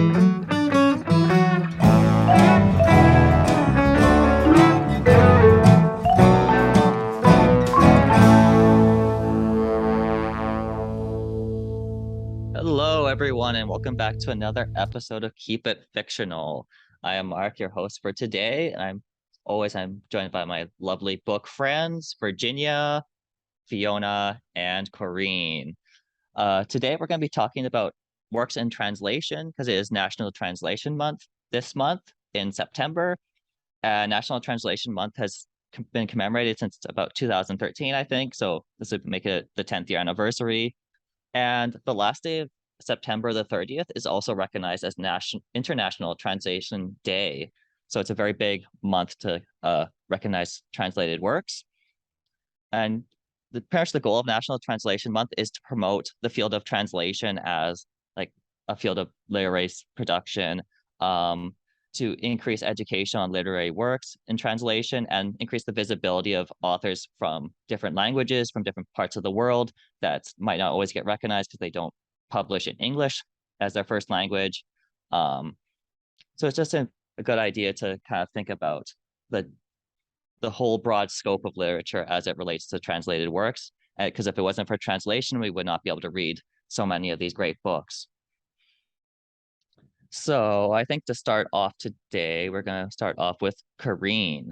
Hello, everyone, and welcome back to another episode of Keep It Fictional. I am Mark, your host for today, and I'm joined by my lovely book friends, Virginia, Fiona, and Corrine. Today, we're going to be talking about works in translation because it is National Translation Month this month in September. National Translation Month has been commemorated since about 2013, I think, so this would make it the 10th year anniversary. And the last day of September the 30th is also recognized as International Translation Day. So it's a very big month to recognize translated works. And the goal of National Translation Month is to promote the field of translation as like a field of literary production, to increase education on literary works in translation and increase the visibility of authors from different languages, from different parts of the world that might not always get recognized because they don't publish in English as their first language. So it's just a good idea to kind of think about the whole broad scope of literature as it relates to translated works, because if it wasn't for translation, we would not be able to read so many of these great books. So I think to start off today, we're going to start off with Corrine.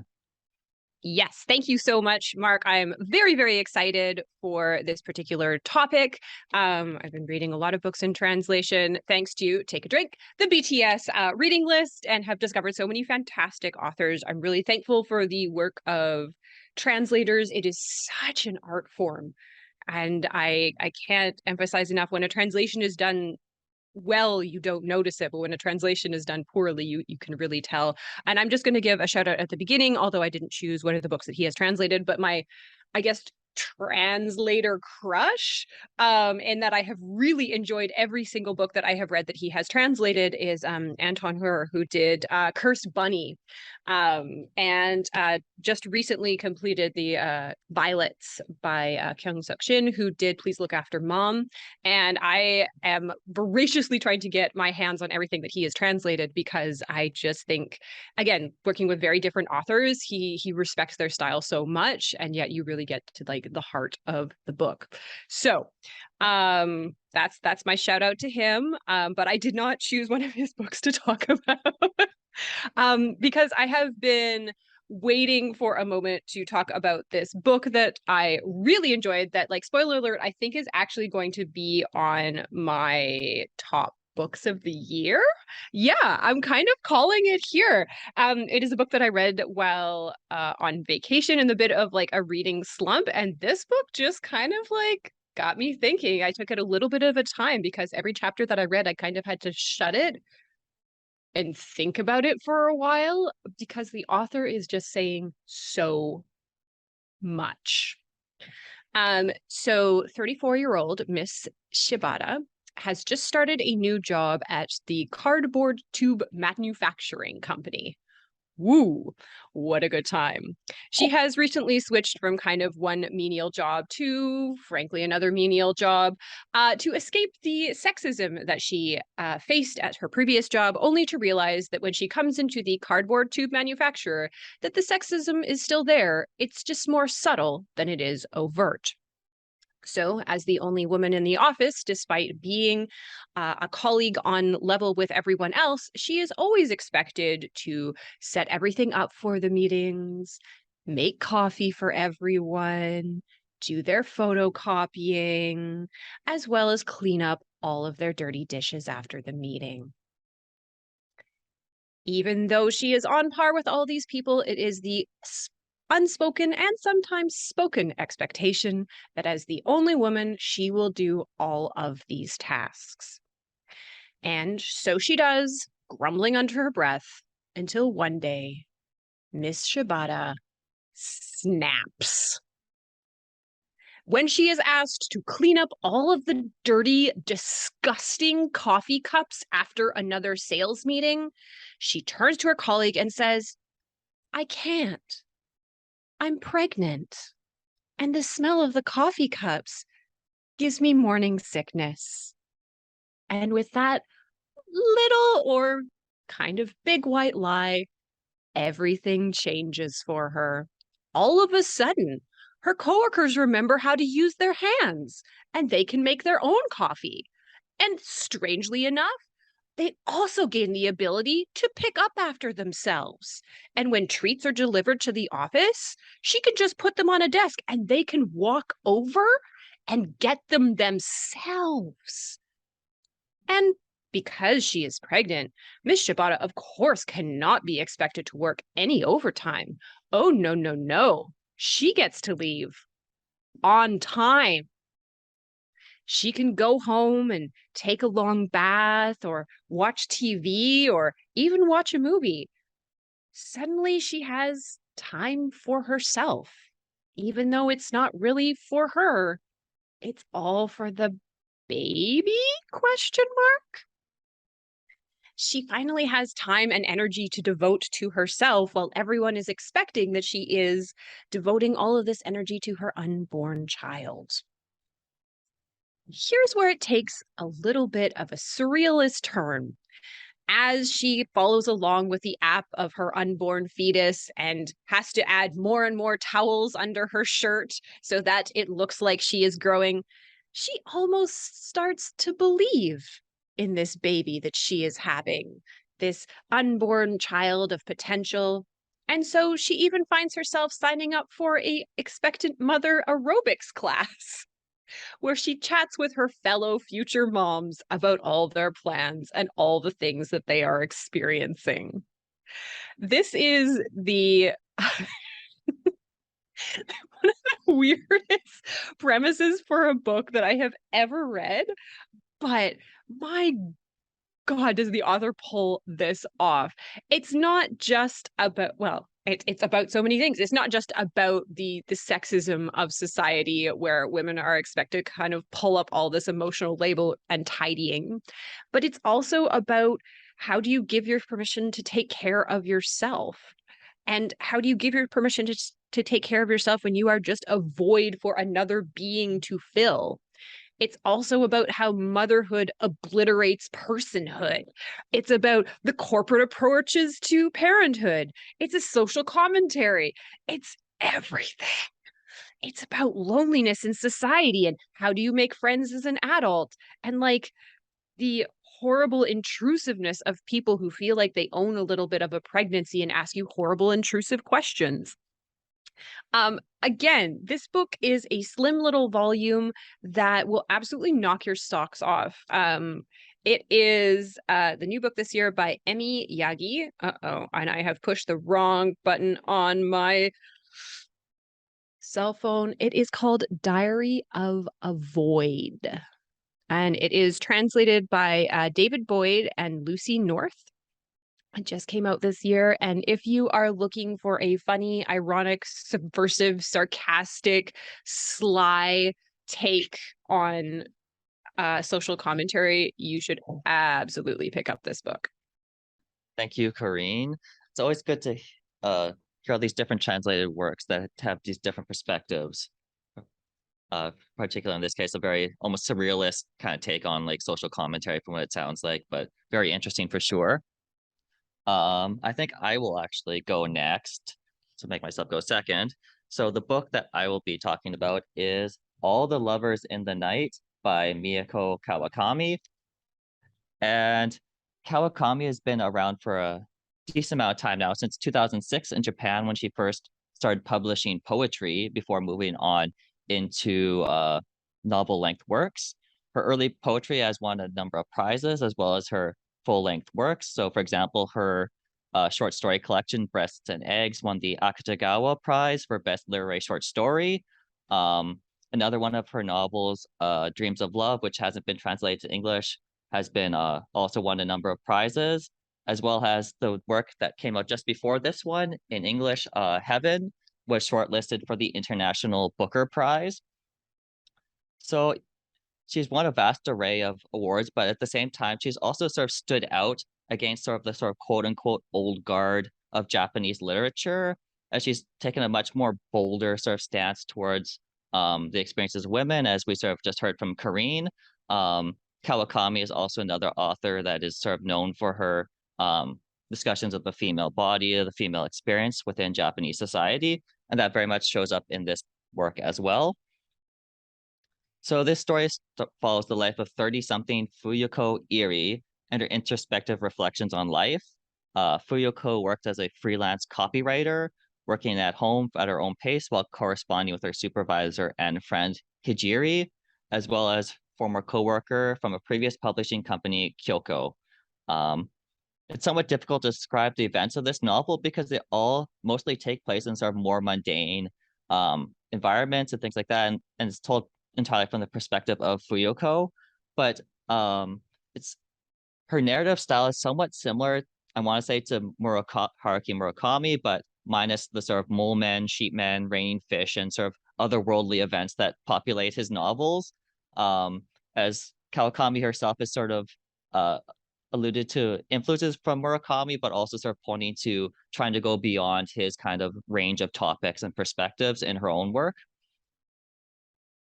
Yes, thank you so much, Mark. I'm very, very excited for this particular topic. I've been reading a lot of books in translation thanks to Take a Drink, the BTS reading list, and have discovered so many fantastic authors. I'm really thankful for the work of translators. It is such an art form. And I can't emphasize enough, when a translation is done well, you don't notice it, but when a translation is done poorly, you can really tell. And I'm just going to give a shout out at the beginning, although I didn't choose one of the books that he has translated, but my, I guess, translator crush, in that I have really enjoyed every single book that I have read that he has translated, is Anton Hur, who did Cursed Bunny, and just recently completed the Violets by Kyung Suk Shin, who did Please Look After Mom. And I am voraciously trying to get my hands on everything that he has translated, because I just think, again, working with very different authors, he respects their style so much, and yet you really get to like the heart of the book. So that's my shout out to him. But I did not choose one of his books to talk about because I have been waiting for a moment to talk about this book that I really enjoyed, that, like, spoiler alert, I think is actually going to be on my top books of the year. Yeah, I'm kind of calling it here. It is a book that I read while on vacation in the bit of like a reading slump, and this book just kind of like got me thinking. I took it a little bit of a time, because every chapter that I read, I kind of had to shut it and think about it for a while, because the author is just saying so much. So 34-year-old Miss Shibata has just started a new job at the cardboard tube manufacturing company. Woo, what a good time. She has recently switched from kind of one menial job to, frankly, another menial job to escape the sexism that she faced at her previous job, only to realize that when she comes into the cardboard tube manufacturer, that the sexism is still there. It's just more subtle than it is overt. So, as the only woman in the office, despite being a colleague on level with everyone else, she is always expected to set everything up for the meetings, make coffee for everyone, do their photocopying, as well as clean up all of their dirty dishes after the meeting. Even though she is on par with all these people, it is the unspoken and sometimes spoken expectation that as the only woman, she will do all of these tasks. And so she does, grumbling under her breath, until one day, Miss Shibata snaps. When she is asked to clean up all of the dirty, disgusting coffee cups after another sales meeting, she turns to her colleague and says, "I can't. I'm pregnant, and the smell of the coffee cups gives me morning sickness." And with that little small or kind of big white lie, everything changes for her. All of a sudden, her coworkers remember how to use their hands and they can make their own coffee. And strangely enough, they also gain the ability to pick up after themselves. And when treats are delivered to the office, she can just put them on a desk and they can walk over and get them themselves. And because she is pregnant, Miss Shibata, of course, cannot be expected to work any overtime. Oh, no, no, no. She gets to leave on time. She can go home and take a long bath or watch TV or even watch a movie. Suddenly, she has time for herself, even though it's not really for her. It's all for the baby? Question mark. She finally has time and energy to devote to herself while everyone is expecting that she is devoting all of this energy to her unborn child. Here's where it takes a little bit of a surrealist turn. As she follows along with the app of her unborn fetus and has to add more and more towels under her shirt so that it looks like she is growing, she almost starts to believe in this baby that she is having, this unborn child of potential. And so she even finds herself signing up for a expectant mother aerobics class where she chats with her fellow future moms about all their plans and all the things that they are experiencing. This is the one of the weirdest premises for a book that I have ever read, but my God, does the author pull this off? It's not just about, well, it's about so many things. It's not just about the sexism of society where women are expected to kind of pull up all this emotional label and tidying, but it's also about how do you give your permission to take care of yourself? And how do you give your permission to take care of yourself when you are just a void for another being to fill? It's also about how motherhood obliterates personhood. It's about the corporate approaches to parenthood. It's a social commentary. It's everything. It's about loneliness in society and how do you make friends as an adult? And like the horrible intrusiveness of people who feel like they own a little bit of a pregnancy and ask you horrible intrusive questions. Again, this book is a slim little volume that will absolutely knock your socks off. It is the new book this year by Emi Yagi. Uh-oh, and I have pushed the wrong button on my cell phone. It is called Diary of a Void. And it is translated by David Boyd and Lucy North. It just came out this year. And if you are looking for a funny, ironic, subversive, sarcastic, sly take on social commentary, you should absolutely pick up this book. Thank you, Corrine. It's always good to hear all these different translated works that have these different perspectives. Particularly in this case, a very almost surrealist kind of take on like social commentary from what it sounds like, but very interesting for sure. I think I will actually go next to make myself go second. So the book that I will be talking about is All the Lovers in the Night by Mieko Kawakami. And Kawakami has been around for a decent amount of time now, since 2006 in Japan when she first started publishing poetry before moving on into novel-length works. Her early poetry has won a number of prizes as well as her full-length works. So, for example, her short story collection, Breasts and Eggs, won the Akutagawa Prize for Best Literary Short Story. Another one of her novels, Dreams of Love, which hasn't been translated to English, has been also won a number of prizes, as well as the work that came out just before this one in English, Heaven, was shortlisted for the International Booker Prize. So she's won a vast array of awards, but at the same time, she's also sort of stood out against sort of the sort of quote unquote old guard of Japanese literature, as she's taken a much more bolder sort of stance towards the experiences of women, as we sort of just heard from Karine. Kawakami is also another author that is sort of known for her discussions of the female body, the female experience within Japanese society, and that very much shows up in this work as well. So this story follows the life of 30-something Fuyuko Iri and her introspective reflections on life. Fuyuko worked as a freelance copywriter, working at home at her own pace while corresponding with her supervisor and friend Hijiri, as well as former coworker from a previous publishing company, Kyoko. It's somewhat difficult to describe the events of this novel because they all mostly take place in sort of more mundane environments and things like that, and it's told entirely from the perspective of Fuyuko. But it's her narrative style is somewhat similar, I want to say, to Haruki Murakami, but minus the sort of mole men, sheep men, raining fish, and sort of otherworldly events that populate his novels. As Kawakami herself is sort of alluded to influences from Murakami, but also sort of pointing to trying to go beyond his kind of range of topics and perspectives in her own work.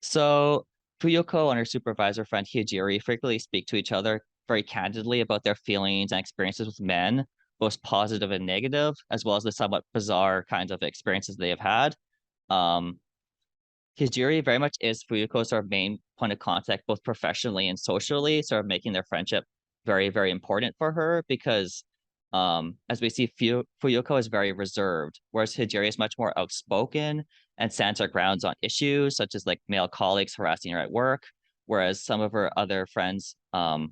So Fuyuko and her supervisor friend Hijiri frequently speak to each other very candidly about their feelings and experiences with men, both positive and negative, as well as the somewhat bizarre kinds of experiences they have had. Hijiri very much is Fuyuko's sort of main point of contact, both professionally and socially, sort of making their friendship very, very important for her because as we see, Fuyuko is very reserved, whereas Hijiri is much more outspoken and stands her grounds on issues such as like male colleagues harassing her at work, whereas some of her other friends are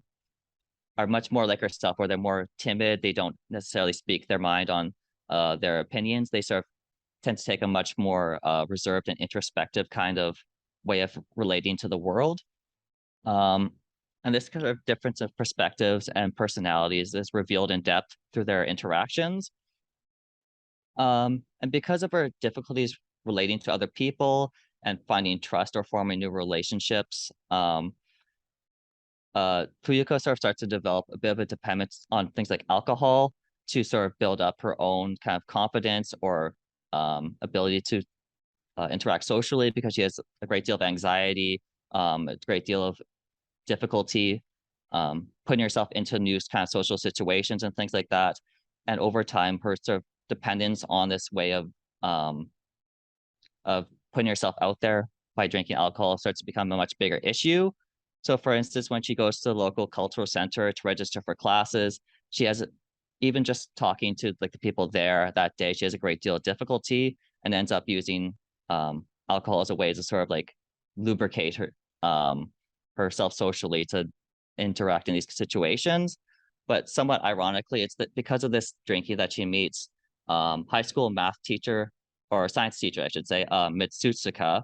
much more like herself, where they're more timid. They don't necessarily speak their mind on their opinions. They sort of tend to take a much more reserved and introspective kind of way of relating to the world. And this kind of difference of perspectives and personalities is revealed in depth through their interactions. And because of her difficulties relating to other people and finding trust or forming new relationships, Fuyuko sort of starts to develop a bit of a dependence on things like alcohol to sort of build up her own kind of confidence or ability to interact socially, because she has a great deal of anxiety, a great deal of difficulty putting herself into new kind of social situations and things like that. And over time, her sort of dependence on this way of putting herself out there by drinking alcohol starts to become a much bigger issue. So for instance, when she goes to the local cultural center to register for classes, she has, even just talking to like the people there that day, she has a great deal of difficulty and ends up using alcohol as a way to sort of like lubricate her herself socially to interact in these situations. But somewhat ironically, it's that because of this drinking that she meets high school math teacher, or science teacher, I should say, Mitsutsuka,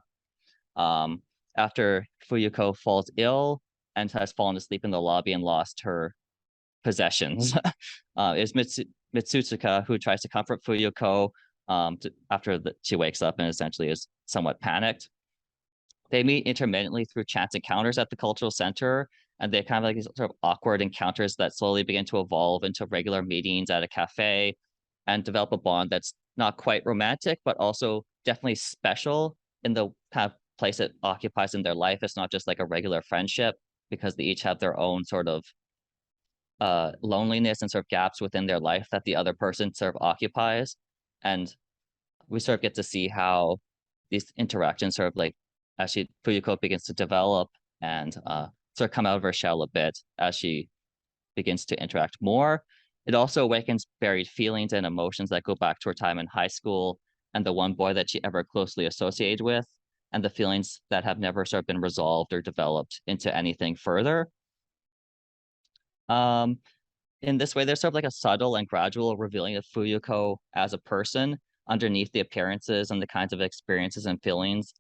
after Fuyuko falls ill and has fallen asleep in the lobby and lost her possessions. Is Mitsutsuka, who tries to comfort Fuyuko after she wakes up and essentially is somewhat panicked. They meet intermittently through chance encounters at the cultural center, and they kind of like these sort of awkward encounters that slowly begin to evolve into regular meetings at a cafe and develop a bond that's not quite romantic, but also definitely special in the kind of place it occupies in their life. It's not just like a regular friendship, because they each have their own sort of loneliness and sort of gaps within their life that the other person sort of occupies. And we sort of get to see how these interactions sort of like, as Fuyuko begins to develop and sort of come out of her shell a bit as she begins to interact more. It also awakens buried feelings and emotions that go back to her time in high school and the one boy that she ever closely associated with, and the feelings that have never sort of been resolved or developed into anything further. In this way, there's sort of like a subtle and gradual revealing of Fuyuko as a person underneath the appearances and the kinds of experiences and feelings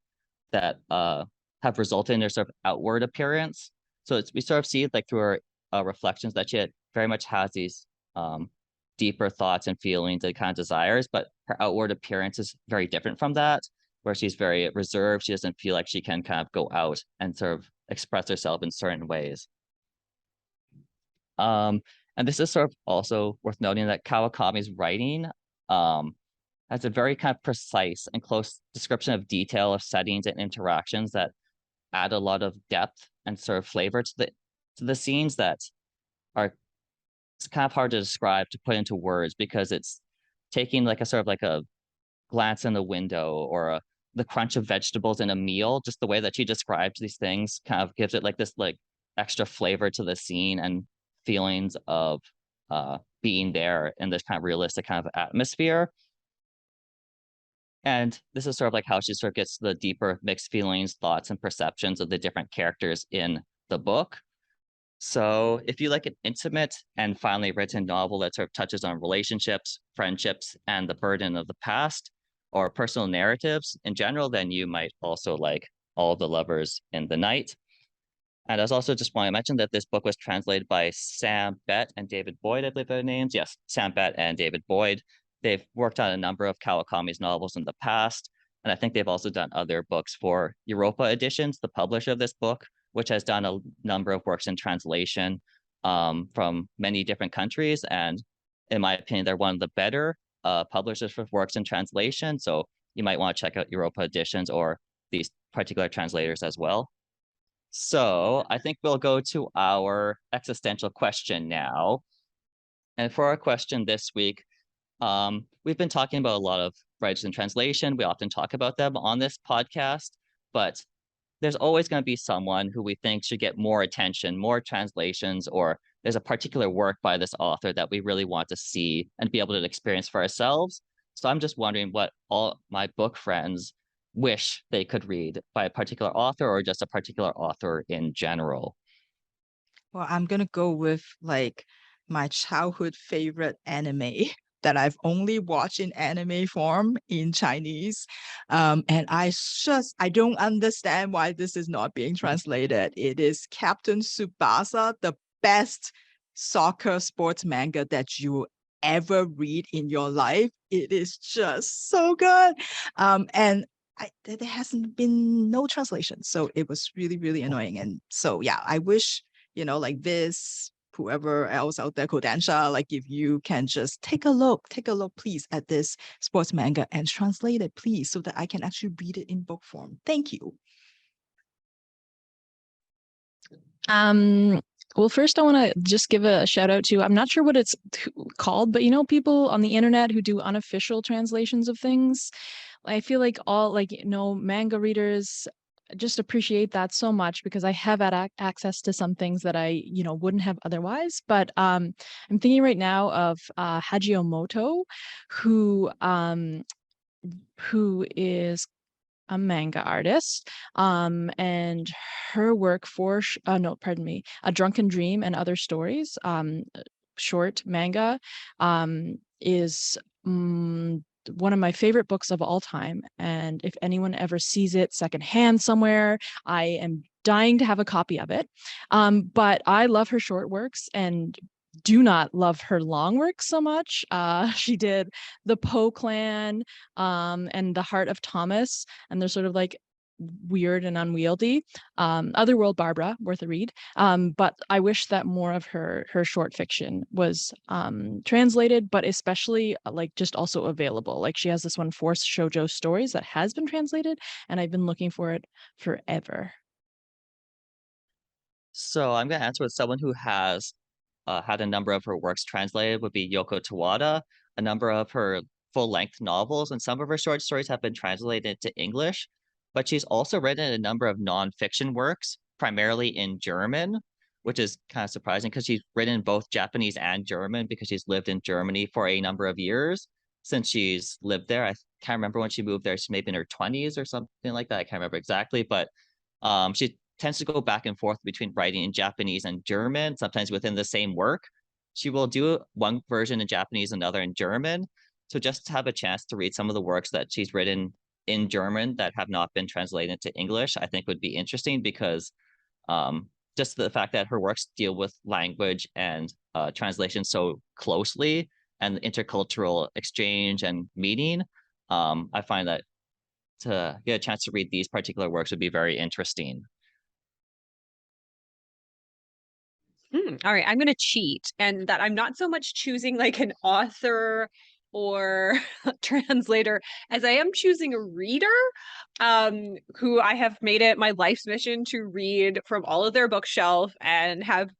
that have resulted in their sort of outward appearance. So we sort of see it like through her reflections that she very much has these deeper thoughts and feelings and kind of desires, but her outward appearance is very different from that, where she's very reserved. She doesn't feel like she can kind of go out and sort of express herself in certain ways. And this is sort of also worth noting that Kawakami's writing has a very kind of precise and close description of detail of settings and interactions that add a lot of depth and sort of flavor to the scenes that are, it's kind of hard to describe, to put into words, because it's taking like a sort of like a glance in the window or the crunch of vegetables in a meal. Just the way that she describes these things kind of gives it like this like extra flavor to the scene and feelings of being there in this kind of realistic kind of atmosphere. And this is sort of like how she sort of gets the deeper mixed feelings, thoughts, and perceptions of the different characters in the book. So if you like an intimate and finely written novel that sort of touches on relationships, friendships, and the burden of the past, or personal narratives in general, then you might also like All the Lovers in the Night. And I was also just want to mention that this book was translated by Sam Bett and David Boyd, I believe their names. Yes, Sam Bett and David Boyd. They've worked on a number of Kawakami's novels in the past, and I think they've also done other books for Europa Editions, the publisher of this book, which has done a number of works in translation from many different countries. And in my opinion, they're one of the better publishers for works in translation. So you might want to check out Europa Editions or these particular translators as well. So I think we'll go to our existential question now. And for our question this week, we've been talking about a lot of writers in translation. We often talk about them on this podcast, but there's always going to be someone who we think should get more attention, more translations, or there's a particular work by this author that we really want to see and be able to experience for ourselves. So I'm just wondering what all my book friends wish they could read by a particular author or just a particular author in general. Well, I'm gonna go with like my childhood favorite anime that I've only watched in anime form in Chinese. And I don't understand why this is not being translated. It is Captain Tsubasa, the best soccer sports manga that you ever read in your life. It is just so good. And there hasn't been no translation. So it was really, really annoying. And so, yeah, I wish, like this, whoever else out there, Kodansha, like if you can just take a look, please, at this sports manga and translate it, please, so that I can actually read it in book form. Thank you. Well, first I want to just give a shout out to, I'm not sure what it's called, but people on the internet who do unofficial translations of things. I feel like all manga readers just appreciate that so much, because I have had access to some things that I wouldn't have otherwise. But I'm thinking right now of Hajio Moto, who is a manga artist, and her work for A Drunken Dream and Other Stories, short manga, is one of my favorite books of all time. And if anyone ever sees it secondhand somewhere, I am dying to have a copy of it. But I love her short works and do not love her long work so much. She did The Poe Clan, and The Heart of Thomas, and they're sort of like weird and unwieldy. Otherworld Barbara, worth a read. But I wish that more of her short fiction was translated, but especially like just also available. Like she has this one, Force Shoujo Stories, that has been translated, and I've been looking for it forever. So I'm going to answer with someone who has had a number of her works translated would be Yoko Tawada. A number of her full-length novels and some of her short stories have been translated to English, but she's also written a number of non-fiction works, primarily in German, which is kind of surprising because she's written both Japanese and German because she's lived in Germany for a number of years since she's lived there. I can't remember when she moved there. She's maybe in her 20s or something like that. I can't remember exactly, but she tends to go back and forth between writing in Japanese and German, sometimes within the same work. She will do one version in Japanese, another in German. So just to have a chance to read some of the works that she's written in German that have not been translated into English, I think would be interesting, because just the fact that her works deal with language and translation so closely and intercultural exchange and meaning, I find that to get a chance to read these particular works would be very interesting. All right, I'm going to cheat, and that I'm not so much choosing like an author or translator as I am choosing a reader who I have made it my life's mission to read from all of their bookshelf and have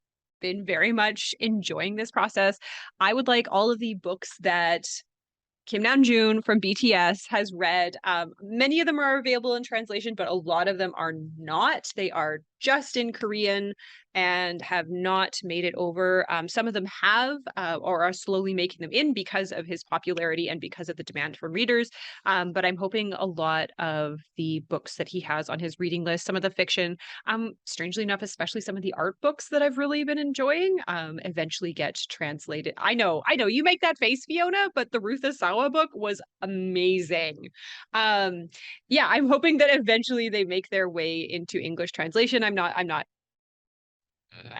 been very much enjoying this process. I would like all of the books that Kim Namjoon from BTS has read. Many of them are available in translation, but a lot of them are not. They are just in Korean and have not made it over. Some of them have or are slowly making them in because of his popularity and because of the demand from readers. But I'm hoping a lot of the books that he has on his reading list, some of the fiction, strangely enough, especially some of the art books that I've really been enjoying, eventually get translated. I know, you make that face, Fiona, but the Ruth Asawa book was amazing. Yeah, I'm hoping that eventually they make their way into English translation.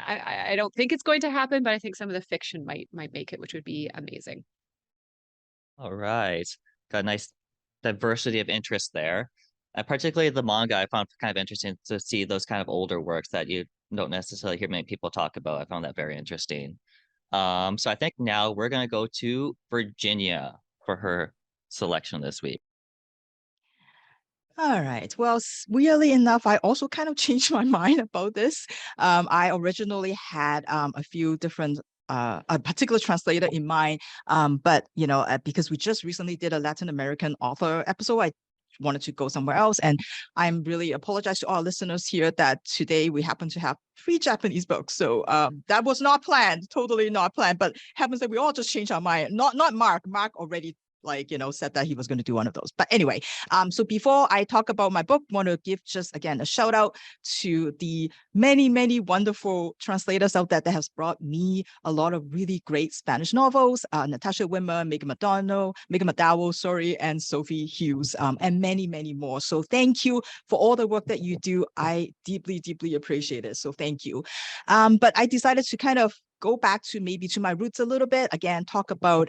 I don't think it's going to happen, but I think some of the fiction might make it, which would be amazing. All right. Got a nice diversity of interest there. And particularly the manga, I found kind of interesting to see those kind of older works that you don't necessarily hear many people talk about. I found that very interesting. So I think now we're gonna go to Virginia for her selection this week. All right. Well, weirdly enough, I also kind of changed my mind about this. I originally had a few different a particular translator in mind, but because we just recently did a Latin American author episode, I wanted to go somewhere else, and I'm really apologize to our listeners here that today we happen to have 3 Japanese books. So that was not planned, totally not planned. But happens that we all just changed our mind. Not Mark. Mark already said that he was going to do one of those. But anyway, so before I talk about my book, I want to give just again a shout out to the many, many wonderful translators out there that has brought me a lot of really great Spanish novels, Natasha Wimmer, Megan McDowell, and Sophie Hughes, and many, many more. So thank you for all the work that you do. I deeply, deeply appreciate it. So thank you. But I decided to kind of go back to maybe to my roots a little bit, again, talk about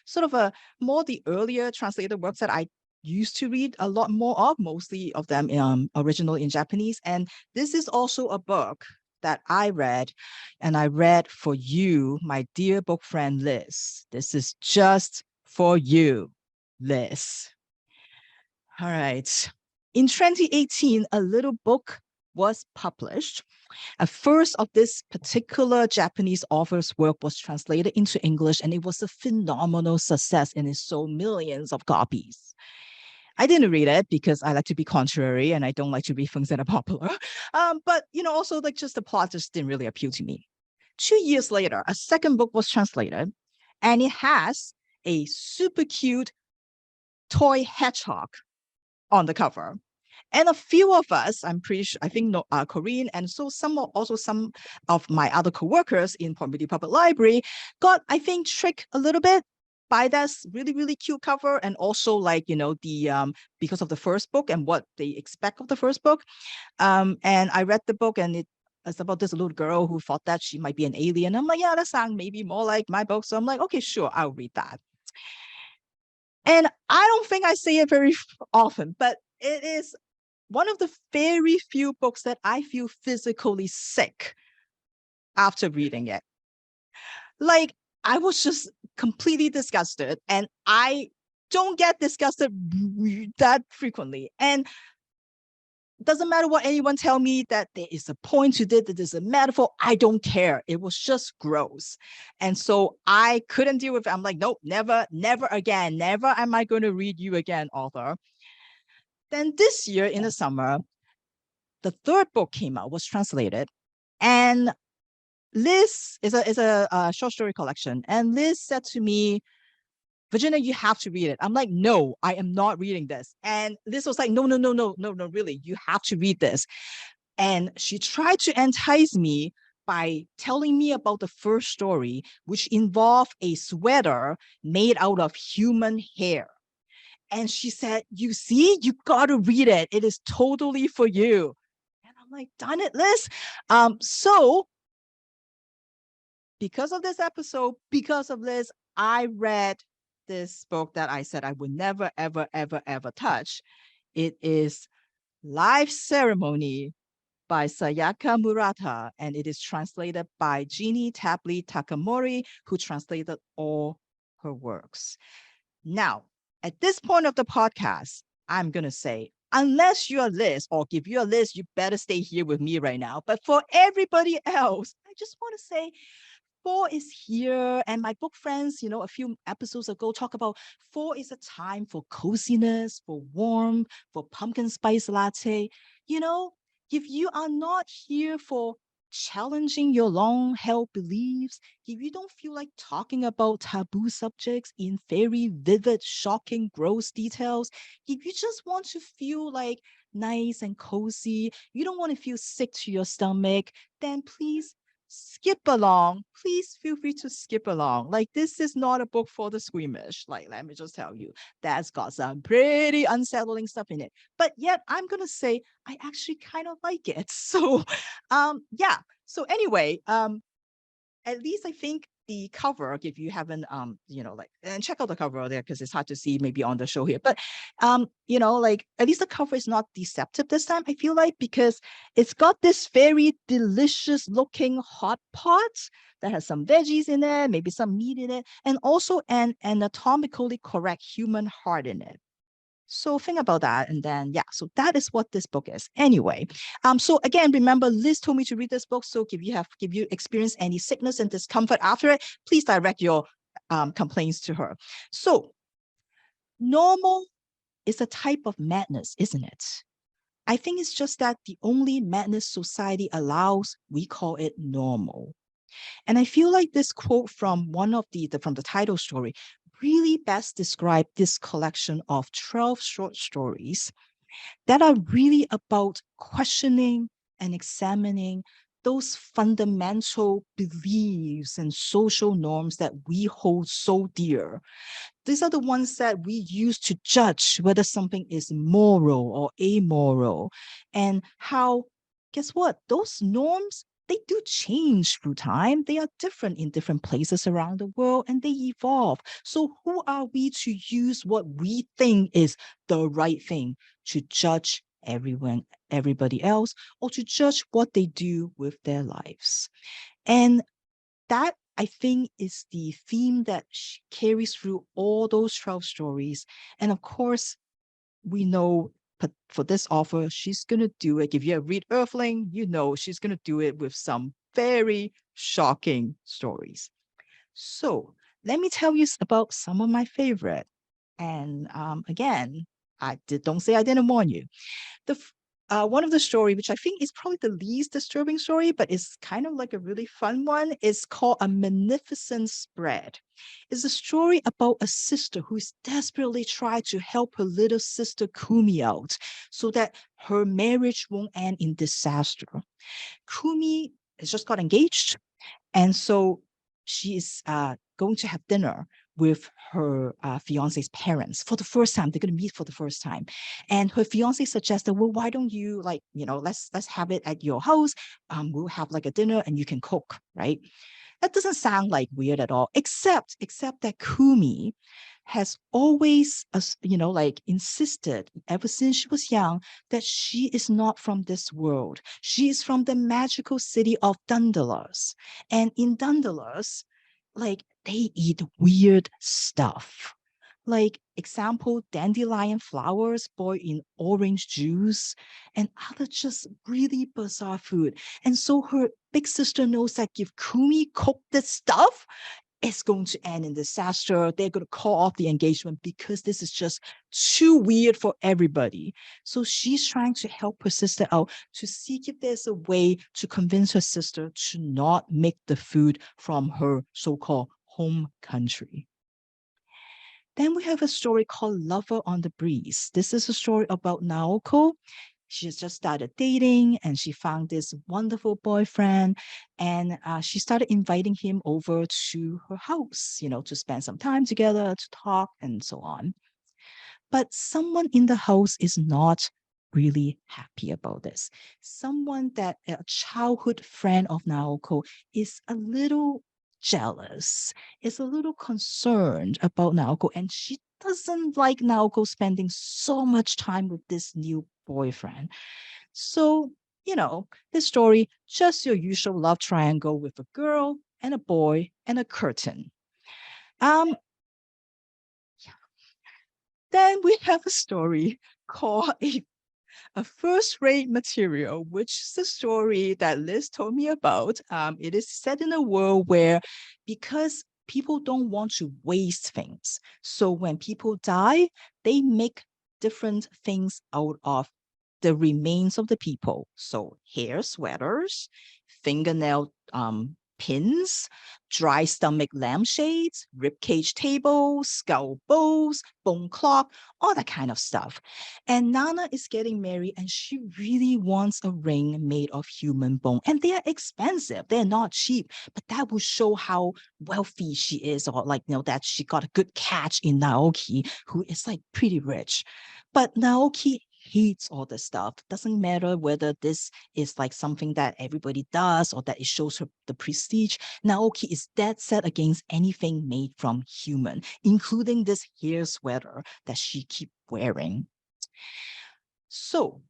sort of a more the earlier translated works that I used to read a lot more of, mostly of them original in Japanese. And this is also a book that I read, and I read for you, my dear book friend Liz. This is just for you, Liz. All right. In 2018, a little book was published. A first of this particular Japanese author's work was translated into English, and it was a phenomenal success, and it sold millions of copies. I didn't read it because I like to be contrary and I don't like to read things that are popular. But also just the plot just didn't really appeal to me. 2 years later, a second book was translated, and it has a super cute toy hedgehog on the cover. And a few of us, I think Korean, and so some of my other coworkers in Pompeii Public Library got, I think, tricked a little bit by that really, really cute cover, and also the because of the first book and what they expect of the first book. And I read the book, and it's about this little girl who thought that she might be an alien. I'm like, yeah, that sounds maybe more like my book. So I'm like, okay, sure, I'll read that. And I don't think I say it very often, but it is one of the very few books that I feel physically sick after reading it. Like, I was just completely disgusted, and I don't get disgusted that frequently. And doesn't matter what anyone tell me that there is a point to this, that there's a metaphor. I don't care. It was just gross. And so I couldn't deal with it. I'm like, nope, never again. Never am I going to read you again, author. Then this year in the summer, the third book came out, was translated. And Liz is a short story collection. And Liz said to me, Virginia, you have to read it. I'm like, no, I am not reading this. And Liz was like, no, really, you have to read this. And she tried to entice me by telling me about the first story, which involved a sweater made out of human hair. And she said, you see, you got to read it. It is totally for you. And I'm like, darn it, Liz. So because of this episode, because of Liz, I read this book that I said I would never, ever, ever, ever touch. It is Life Ceremony by Sayaka Murata, and it is translated by Ginny Tapley Takemori, who translated all her works. Now, at this point of the podcast, I'm going to say, unless you're Liz, or if you're Liz, you better stay here with me right now. But for everybody else, I just want to say, fall is here. And my book friends, a few episodes ago talk about fall is a time for coziness, for warmth, for pumpkin spice latte. You know, if you are not here for challenging your long-held beliefs, if you don't feel like talking about taboo subjects in very vivid, shocking, gross details, if you just want to feel like nice and cozy, you don't want to feel sick to your stomach, then please skip along. Please feel free to skip along. Like, this is not a book for the squeamish. Like, let me just tell you, that's got some pretty unsettling stuff in it. But yet, I'm gonna say I actually kind of like it. So, yeah. So anyway, at least I think the cover, if you haven't, and check out the cover there because it's hard to see maybe on the show here. But, at least the cover is not deceptive this time, I feel like, because it's got this very delicious looking hot pot that has some veggies in it, maybe some meat in it, and also an anatomically correct human heart in it. So think about that. And then, yeah, so that is what this book is. Anyway, so again, remember, Liz told me to read this book. So if you experience any sickness and discomfort after it, please direct your complaints to her. So normal is a type of madness, isn't it? I think it's just that the only madness society allows, we call it normal. And I feel like this quote from one of from the title story really best describe this collection of 12 short stories that are really about questioning and examining those fundamental beliefs and social norms that we hold so dear. These are the ones that we use to judge whether something is moral or amoral, and how, guess what? Those norms, they do change through time. They are different in different places around the world and they evolve. So who are we to use what we think is the right thing to judge everybody else, or to judge what they do with their lives? And that, I think, is the theme that carries through all those 12 stories. And of course, we know, but for this author, she's going to do it. If you read Earthling, you know she's going to do it with some very shocking stories. So let me tell you about some of my favorite. And again, don't say I didn't warn you. One of the story, which I think is probably the least disturbing story, but it's kind of like a really fun one, is called A Magnificent Spread. It's a story about a sister who is desperately trying to help her little sister Kumi out so that her marriage won't end in disaster. Kumi has just got engaged, and so she is going to have dinner with her fiance's parents for the first time. They're going to meet for the first time. And her fiance suggested, well, why don't you let's have it at your house. We'll have like a dinner and you can cook, right? That doesn't sound like weird at all, except that Kumi has always, insisted ever since she was young that she is not from this world. She is from the magical city of Dundalos. And in Dundalos, they eat weird stuff. Like, example, dandelion flowers boiled in orange juice and other just really bizarre food. And so her big sister knows that if Kumi cooked this stuff, it's going to end in disaster. They're going to call off the engagement because this is just too weird for everybody. So she's trying to help her sister out to see if there's a way to convince her sister to not make the food from her so-called home country. Then we have a story called Lover on the Breeze. This is a story about Naoko. She has just started dating and she found this wonderful boyfriend, and she started inviting him over to her house, to spend some time together, to talk and so on. But someone in the house is not really happy about this. Someone that a childhood friend of Naoko is a little jealous, is a little concerned about Naoko, and she doesn't like Naoko spending so much time with this new boyfriend. So, this story, just your usual love triangle with a girl and a boy and a curtain. Then we have a story called a first-rate material, which is the story that Liz told me about. It is set in a world where, because people don't want to waste things, so when people die, they make different things out of the remains of the people. So hair sweaters, fingernail pins, dry stomach lampshades, ribcage tables, skull bowls, bone clock, all that kind of stuff. And Nana is getting married and she really wants a ring made of human bone. And they are expensive. They're not cheap, but that will show how wealthy she is, or like, that she got a good catch in Naoki, who is like pretty rich. But Naoki hates all this stuff. Doesn't matter whether this is like something that everybody does or that it shows her the prestige. Naoki is dead set against anything made from human, including this hair sweater that she keep wearing. So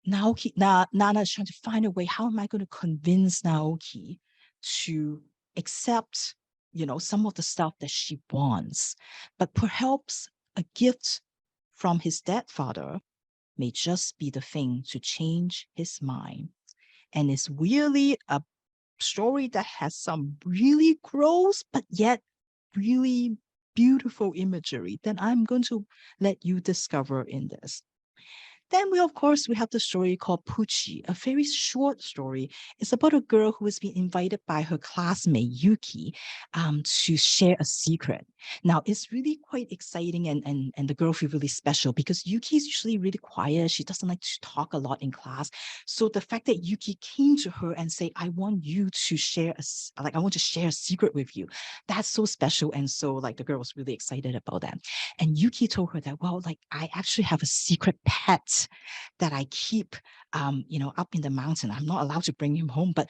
Nana is trying to find a way. How am I going to convince Naoki to accept, some of the stuff that she wants? But perhaps a gift from his dead father may just be the thing to change his mind. And it's really a story that has some really gross, but yet really beautiful imagery that I'm going to let you discover in this. Then we have the story called Pucci, a very short story. It's about a girl who has been invited by her classmate Yuki to share a secret. Now, it's really quite exciting, and the girl feels really special because Yuki is usually really quiet. She doesn't like to talk a lot in class. So the fact that Yuki came to her and say, I want you to share I want to share a secret with you, that's so special. And so like the girl was really excited about that. And Yuki told her that, well, like I actually have a secret pet that I keep, up in the mountain. I'm not allowed to bring him home, but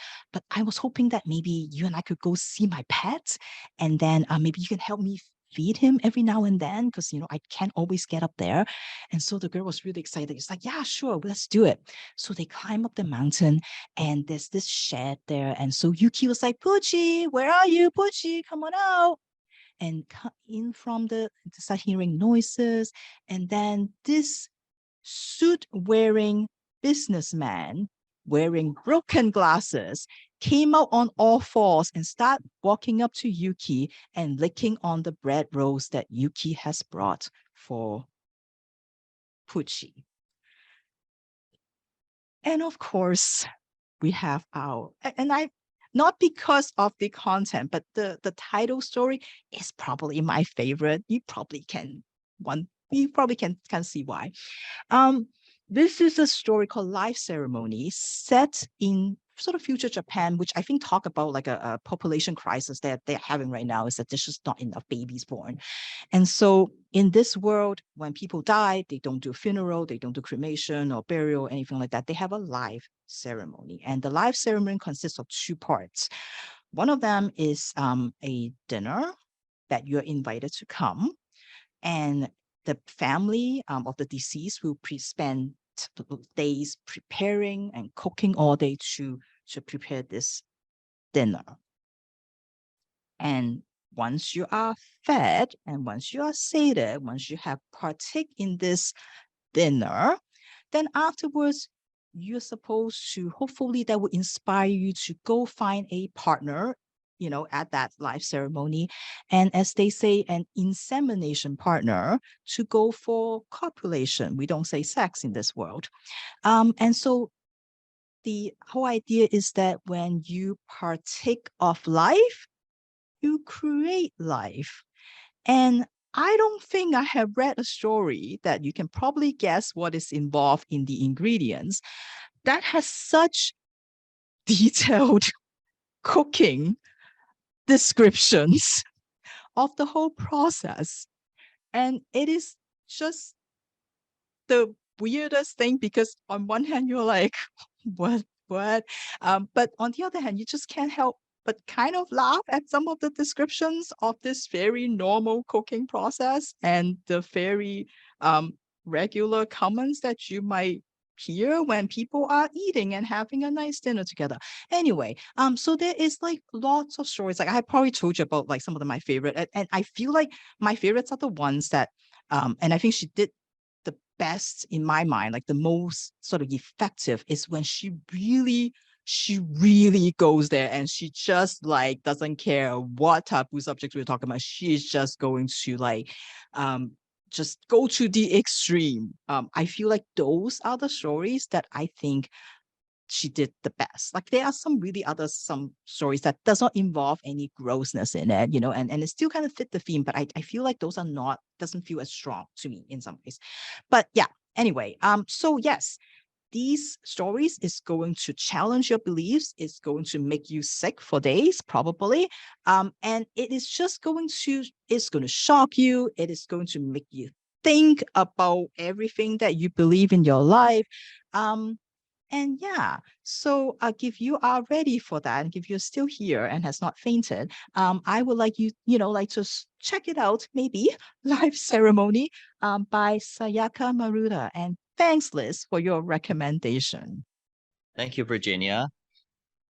I was hoping that maybe you and I could go see my pet, and then maybe you can help me feed him every now and then, because I can't always get up there. And so the girl was really excited. It's like, yeah, sure, let's do it. So they climb up the mountain, and there's this shed there. And so Yuki was like, Pucci, where are you? Pucci, come on out. And in from start hearing noises, and then this suit-wearing businessman wearing broken glasses came out on all fours and started walking up to Yuki and licking on the bread rolls that Yuki has brought for Pucci. And of course, we have not because of the content, but the title story is probably my favorite. You probably can see why. This is a story called Life Ceremony, set in sort of future Japan, which I think talk about like a population crisis that they're having right now, is that there's just not enough babies born. And so in this world, when people die, they don't do funeral, they don't do cremation or burial, anything like that. They have a life ceremony. And the life ceremony consists of two parts. One of them is a dinner that you're invited to come. And the family of the deceased will spend days preparing and cooking all day to prepare this dinner. And once you are fed and once you are sated, once you have partake in this dinner, then afterwards, you're supposed to, hopefully that will inspire you to go find a partner, at that life ceremony. And as they say, an insemination partner to go for copulation. We don't say sex in this world. And so the whole idea is that when you partake of life, you create life. And I don't think I have read a story that you can probably guess what is involved in the ingredients that has such detailed cooking descriptions of the whole process. And it is just the weirdest thing, because on one hand, you're like, what? But on the other hand, you just can't help but kind of laugh at some of the descriptions of this very normal cooking process and the very regular comments that you might here when people are eating and having a nice dinner together. Anyway, so there is like lots of stories. Like I probably told you about like some of my favorite, and I feel like my favorites are the ones that, and I think she did the best in my mind, like the most sort of effective is when she really goes there and she just like doesn't care what taboo subjects we're talking about. She's just going to like just go to the extreme. I feel like those are the stories that I think she did the best. Like there are some stories that does not involve any grossness in it, and it still kind of fit the theme, but I feel like those doesn't feel as strong to me in some ways. But yeah, anyway, so yes, these stories is going to challenge your beliefs. It's going to make you sick for days, probably. And it's going to shock you. It is going to make you think about everything that you believe in your life. And yeah, so if you are ready for that, and if you're still here and has not fainted, I would like you, like to check it out, maybe Live Ceremony by Sayaka Murata. And thanks, Liz, for your recommendation. Thank you, Virginia.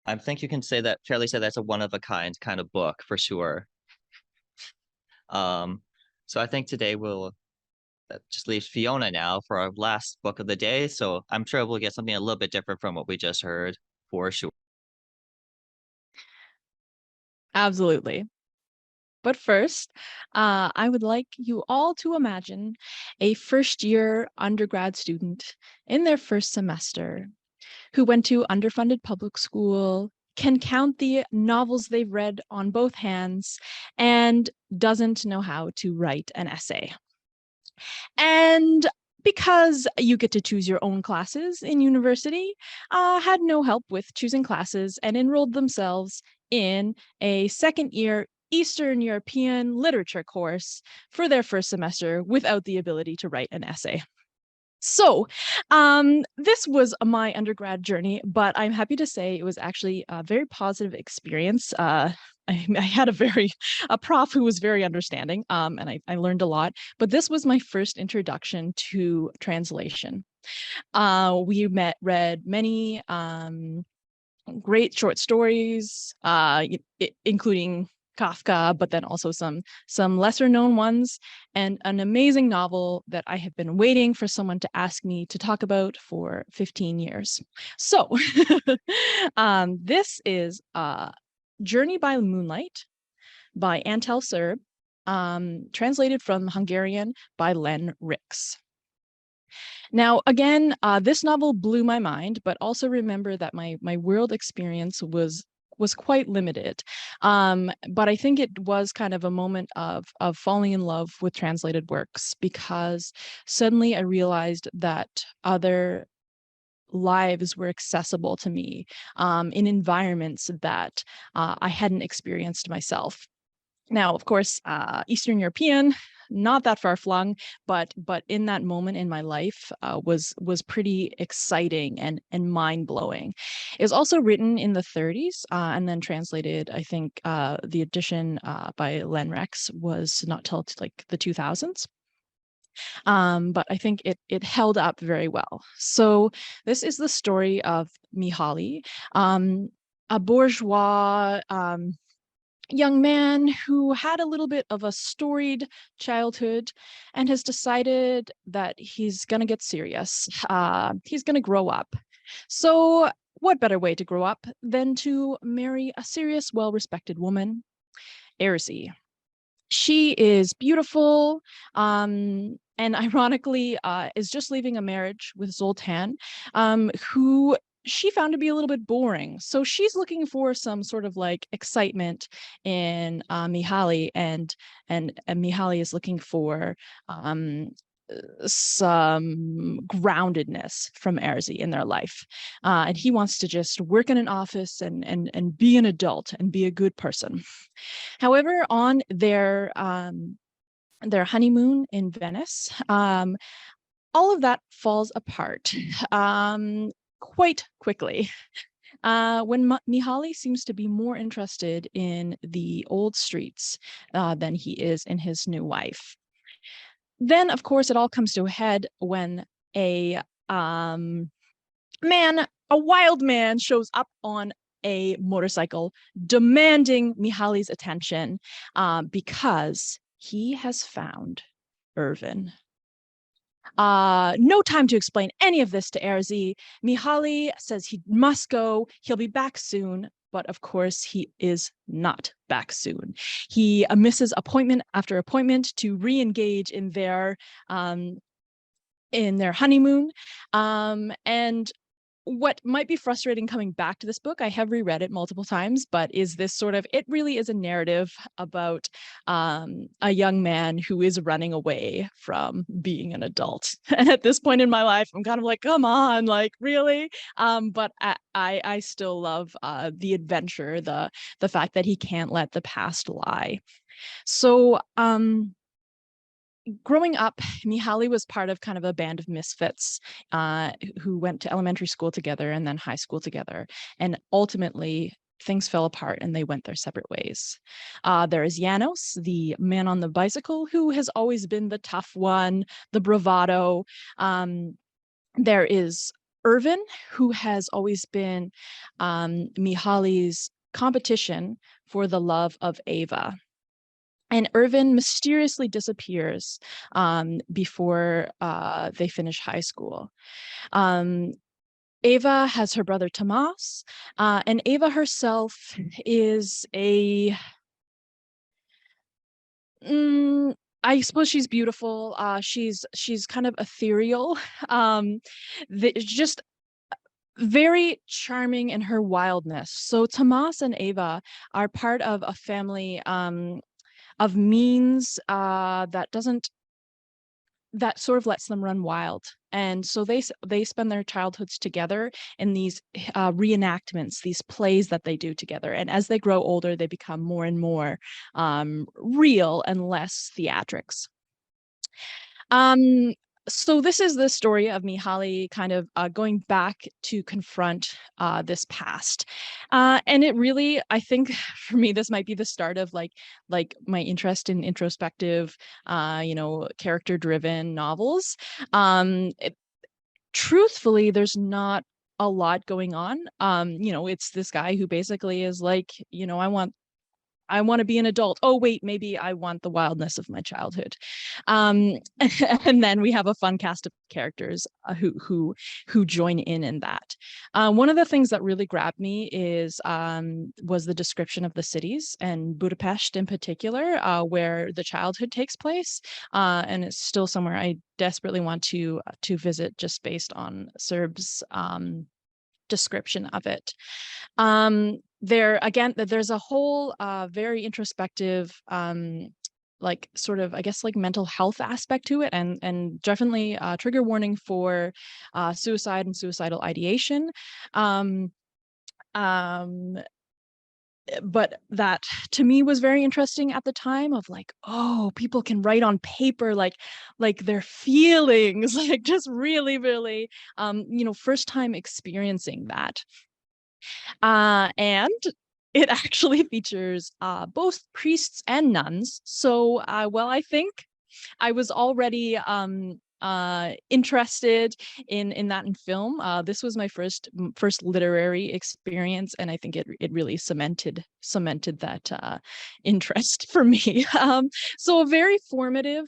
I think you can fairly say that's a one-of-a-kind kind of book for sure. So I think today we'll just leave Fiona now for our last book of the day. So I'm sure we'll get something a little bit different from what we just heard for sure. Absolutely. But first, I would like you all to imagine a first-year undergrad student in their first semester who went to underfunded public school, can count the novels they've read on both hands, and doesn't know how to write an essay. And because you get to choose your own classes in university, had no help with choosing classes and enrolled themselves in a second-year Eastern European literature course for their first semester without the ability to write an essay. So this was my undergrad journey, but I'm happy to say it was actually a very positive experience. I had a prof who was very understanding, and I learned a lot, but this was my first introduction to translation. We read many great short stories, including Kafka, but then also some lesser known ones, and an amazing novel that I have been waiting for someone to ask me to talk about for 15 years. So this is Journey by Moonlight by Antel Szerb, translated from Hungarian by Len Rix. Now, again, this novel blew my mind, but also remember that my world experience was quite limited. But I think it was kind of a moment of falling in love with translated works, because suddenly I realized that other lives were accessible to me in environments that I hadn't experienced myself. Now, of course, Eastern European, not that far flung, but in that moment in my life was pretty exciting and mind blowing. It was also written in the 30s and then translated. I think the edition by Len Rix was not till like the 2000s. But I think it held up very well. So this is the story of Mihaly, a bourgeois young man who had a little bit of a storied childhood and has decided that he's going to get serious. He's going to grow up. So what better way to grow up than to marry a serious, well-respected woman, Erzi. She is beautiful, and ironically is just leaving a marriage with Zoltan, who she found to be a little bit boring. So she's looking for some sort of like excitement in Mihaly, and Mihaly is looking for some groundedness from Erzi in their life. And he wants to just work in an office and be an adult and be a good person. However, on their honeymoon in Venice, all of that falls apart quite quickly. When Mihaly seems to be more interested in the old streets than he is in his new wife. Then, of course, it all comes to a head when a a wild man shows up on a motorcycle demanding Mihali's attention because he has found Irvin. No time to explain any of this to Erzi. Mihaly says he must go. He'll be back soon. But of course, he is not back soon. He misses appointment after appointment to re-engage in their honeymoon. And what might be frustrating coming back to this book, I have reread it multiple times, but is this sort of, it really is a narrative about a young man who is running away from being an adult. And at this point in my life, I'm kind of like, come on, like, really? But I still love the adventure, the fact that he can't let the past lie. So, growing up, Mihaly was part of kind of a band of misfits who went to elementary school together and then high school together. And ultimately, things fell apart and they went their separate ways. There is Janos, the man on the bicycle, who has always been the tough one, the bravado. There is Irvin, who has always been Mihaly's competition for the love of Ava. And Irvin mysteriously disappears before they finish high school. Ava has her brother Tomas, and Ava herself is I suppose she's beautiful. She's kind of ethereal. Just very charming in her wildness. So Tomas and Ava are part of a family of means that sort of lets them run wild. And so they spend their childhoods together in these reenactments, these plays that they do together. And as they grow older, they become more and more real and less theatrics. So this is the story of Mihaly kind of going back to confront this past. And it really, I think for me, this might be the start of like my interest in introspective, character-driven novels. Truthfully, there's not a lot going on. It's this guy who basically is like, I want to be an adult. Oh, wait, maybe I want the wildness of my childhood. And then we have a fun cast of characters who join in that. One of the things that really grabbed me was the description of the cities, and Budapest in particular, where the childhood takes place. And it's still somewhere I desperately want to visit, just based on Serb's description of it. There's a whole very introspective like sort of, I guess, like mental health aspect to it, and definitely trigger warning for suicide and suicidal ideation. But that to me was very interesting at the time, of like, oh, people can write on paper like their feelings, like just really, really first time experiencing that. And it actually features both priests and nuns. So I think I was already interested in that in film. This was my first literary experience, and I think it really cemented that interest for me. So a very formative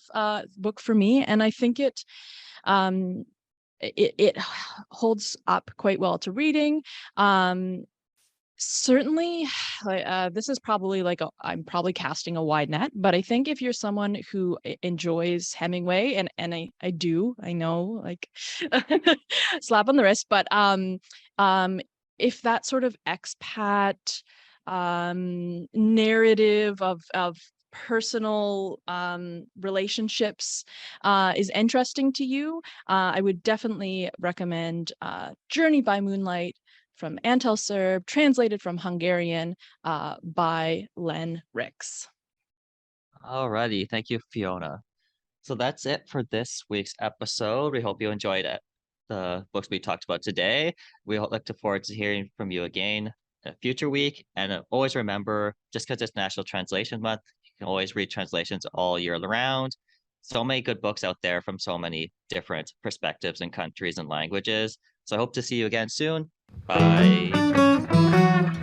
book for me, and I think it holds up quite well to reading. Certainly, this is probably I'm probably casting a wide net, but I think if you're someone who enjoys Hemingway, and I do, I know, like slap on the wrist, but if that sort of expat narrative of personal relationships is interesting to you, I would definitely recommend Journey by Moonlight from Antel Szerb, translated from Hungarian by Len Rix. Alrighty, thank you, Fiona. So that's it for this week's episode. We hope you enjoyed it. The books we talked about today. We look forward to hearing from you again a future week. And always remember, just because it's National Translation Month, you can always read translations all year round. so many good books out there from so many different perspectives and countries and languages. So I hope to see you again soon. Bye.